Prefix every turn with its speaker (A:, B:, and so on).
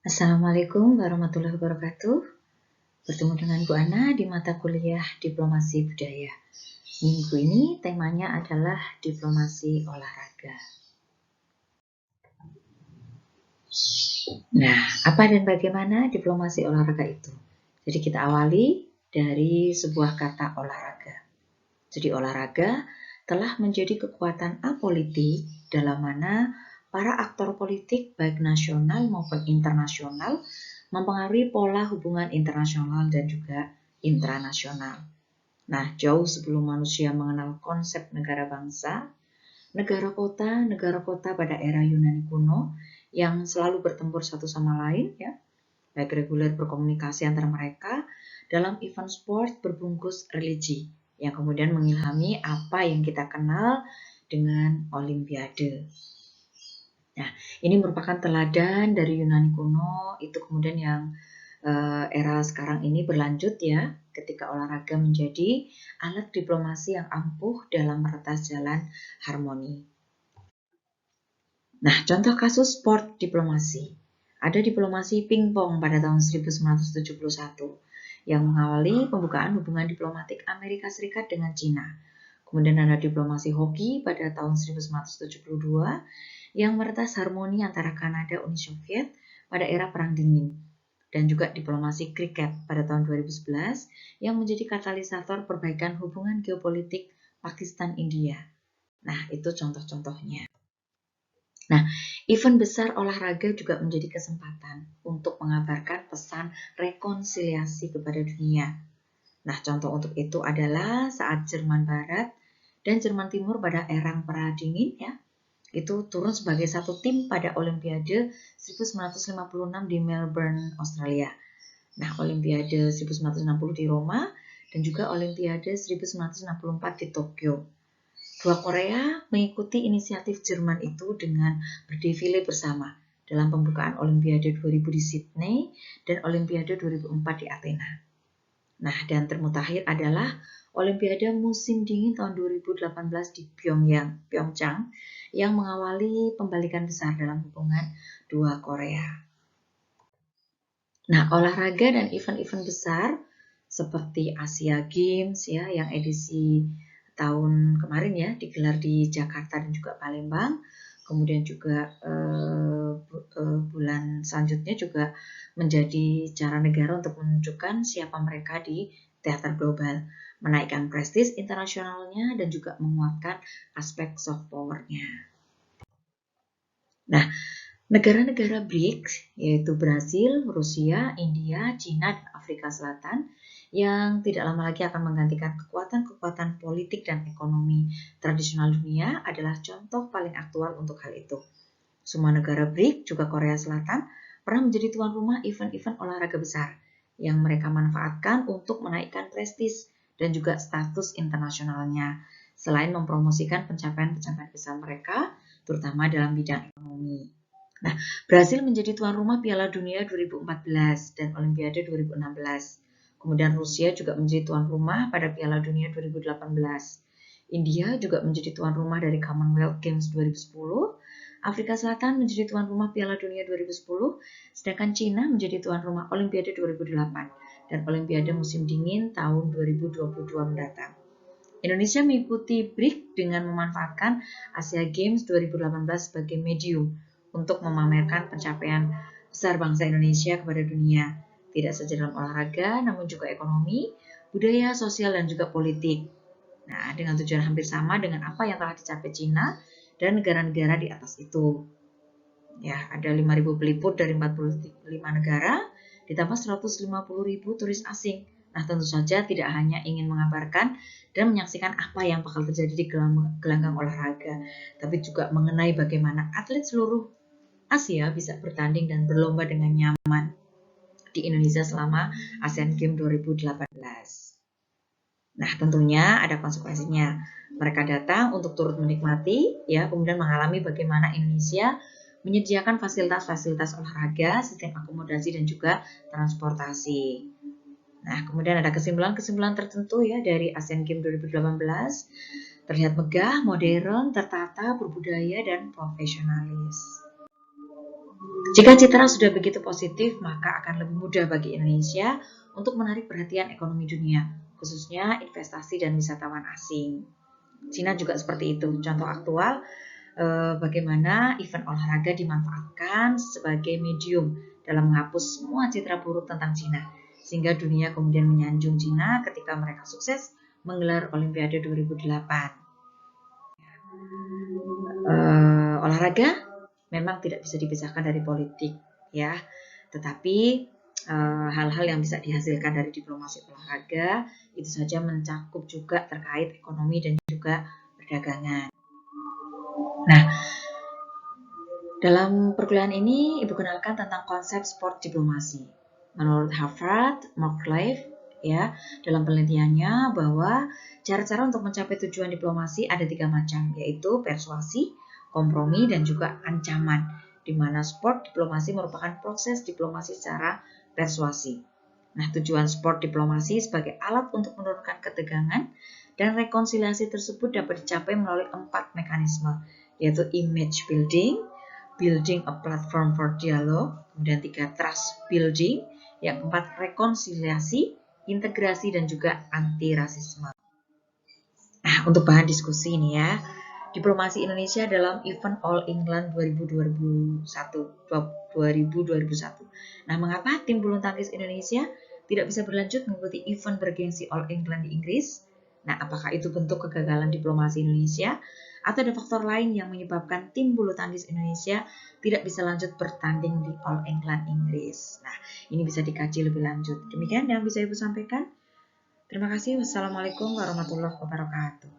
A: Assalamualaikum warahmatullahi wabarakatuh. Bertemu dengan Bu Ana di mata kuliah Diplomasi Budaya. Minggu ini temanya adalah diplomasi olahraga. Nah, apa dan bagaimana diplomasi olahraga itu? Jadi kita awali dari sebuah kata olahraga. Jadi olahraga telah menjadi kekuatan apolitik dalam mana para aktor politik baik nasional maupun internasional mempengaruhi pola hubungan internasional dan juga intranasional. Nah, jauh sebelum manusia mengenal konsep negara bangsa, negara kota pada era Yunani kuno yang selalu bertempur satu sama lain, ya, baik reguler berkomunikasi antara mereka dalam event sport berbungkus religi yang kemudian mengilhami apa yang kita kenal dengan Olimpiade. Nah, ini merupakan teladan dari Yunani kuno, itu kemudian yang era sekarang ini berlanjut ya, ketika olahraga menjadi alat diplomasi yang ampuh dalam meretas jalan harmoni. Nah, contoh kasus sport diplomasi. Ada diplomasi pingpong pada tahun 1971 yang mengawali pembukaan hubungan diplomatik Amerika Serikat dengan Cina. Kemudian ada diplomasi hoki pada tahun 1972 yang meretas harmoni antara Kanada Uni Soviet pada era Perang Dingin. Dan juga diplomasi kriket pada tahun 2011 yang menjadi katalisator perbaikan hubungan geopolitik Pakistan-India. Nah, itu contoh-contohnya. Nah, event besar olahraga juga menjadi kesempatan untuk mengabarkan pesan rekonsiliasi kepada dunia. Nah, contoh untuk itu adalah saat Jerman Barat dan Jerman Timur pada era Perang Dingin ya, itu turun sebagai satu tim pada Olimpiade 1956 di Melbourne, Australia. Nah, Olimpiade 1960 di Roma dan juga Olimpiade 1964 di Tokyo. Dua Korea mengikuti inisiatif Jerman itu dengan berdefile bersama dalam pembukaan Olimpiade 2000 di Sydney dan Olimpiade 2004 di Athena. Nah, dan termutakhir adalah Olimpiade musim dingin tahun 2018 di Pyeongchang yang mengawali pembalikan besar dalam hubungan dua Korea. Nah, olahraga dan event-event besar seperti Asia Games ya yang edisi tahun kemarin ya digelar di Jakarta dan juga Palembang. Kemudian juga bulan selanjutnya juga menjadi cara negara untuk menunjukkan siapa mereka di teater global, menaikkan prestis internasionalnya dan juga menguatkan aspek soft power-nya. Nah, negara-negara BRICS, yaitu Brasil, Rusia, India, China, dan Afrika Selatan, yang tidak lama lagi akan menggantikan kekuatan-kekuatan politik dan ekonomi tradisional dunia adalah contoh paling aktual untuk hal itu. Semua negara BRICS, juga Korea Selatan, pernah menjadi tuan rumah event-event olahraga besar yang mereka manfaatkan untuk menaikkan prestis dan juga status internasionalnya, selain mempromosikan pencapaian-pencapaian besar mereka, terutama dalam bidang ekonomi. Nah, Brasil menjadi tuan rumah Piala Dunia 2014 dan Olimpiade 2016. Kemudian Rusia juga menjadi tuan rumah pada Piala Dunia 2018. India juga menjadi tuan rumah dari Commonwealth Games 2010. Afrika Selatan menjadi tuan rumah Piala Dunia 2010, sedangkan China menjadi tuan rumah Olimpiade 2008 dan Olimpiade musim dingin tahun 2022 mendatang. Indonesia mengikuti BRICS dengan memanfaatkan Asia Games 2018 sebagai medium untuk memamerkan pencapaian besar bangsa Indonesia kepada dunia, tidak saja dalam olahraga, namun juga ekonomi, budaya, sosial, dan juga politik. Nah, dengan tujuan hampir sama dengan apa yang telah dicapai Cina dan negara-negara di atas itu. Ya, ada 5.000 peliput dari 45 negara, ditambah 150.000 turis asing. Nah, tentu saja tidak hanya ingin mengabarkan dan menyaksikan apa yang bakal terjadi di gelanggang olahraga, tapi juga mengenai bagaimana atlet seluruh Asia bisa bertanding dan berlomba dengan nyaman di Indonesia selama Asian Games 2018. Nah, tentunya ada konsekuensinya. Mereka datang untuk turut menikmati, ya, kemudian mengalami bagaimana Indonesia menyediakan fasilitas-fasilitas olahraga, sistem akomodasi, dan juga transportasi. Nah, kemudian ada kesimpulan-kesimpulan tertentu ya dari Asian Games 2018. Terlihat megah, modern, tertata, berbudaya, dan profesionalis. Jika citra sudah begitu positif, maka akan lebih mudah bagi Indonesia untuk menarik perhatian ekonomi dunia, khususnya investasi dan wisatawan asing. Cina juga seperti itu. Contoh aktual, bagaimana event olahraga dimanfaatkan sebagai medium dalam menghapus semua citra buruk tentang Cina, sehingga dunia kemudian menyanjung Cina ketika mereka sukses menggelar Olimpiade 2008. Olahraga memang tidak bisa dipisahkan dari politik, ya. Tetapi hal-hal yang bisa dihasilkan dari diplomasi olahraga itu saja mencakup juga terkait ekonomi dan juga perdagangan. Nah, dalam perkuliahan ini Ibu kenalkan tentang konsep sport diplomasi. Menurut Harvard, Mark Live, ya, dalam penelitiannya bahwa cara-cara untuk mencapai tujuan diplomasi ada 3 macam, yaitu persuasi, kompromi, dan juga ancaman, di mana sport diplomasi merupakan proses diplomasi secara persuasi. Nah, tujuan sport diplomasi sebagai alat untuk menurunkan ketegangan dan rekonsiliasi tersebut dapat dicapai melalui 4 mekanisme, yaitu image building, building a platform for dialogue, kemudian 3 trust building, yang 4 rekonsiliasi, integrasi, dan juga anti rasisme. Nah, untuk bahan diskusi ini ya, diplomasi Indonesia dalam event All England 2001. Nah, mengapa tim bulu tangkis Indonesia tidak bisa berlanjut mengikuti event bergengsi All England di Inggris? Nah, apakah itu bentuk kegagalan diplomasi Indonesia? Atau ada faktor lain yang menyebabkan tim bulu tangkis Indonesia tidak bisa lanjut bertanding di All England Inggris? Nah, ini bisa dikaji lebih lanjut. Demikian yang bisa Ibu sampaikan. Terima kasih. Wassalamualaikum warahmatullahi wabarakatuh.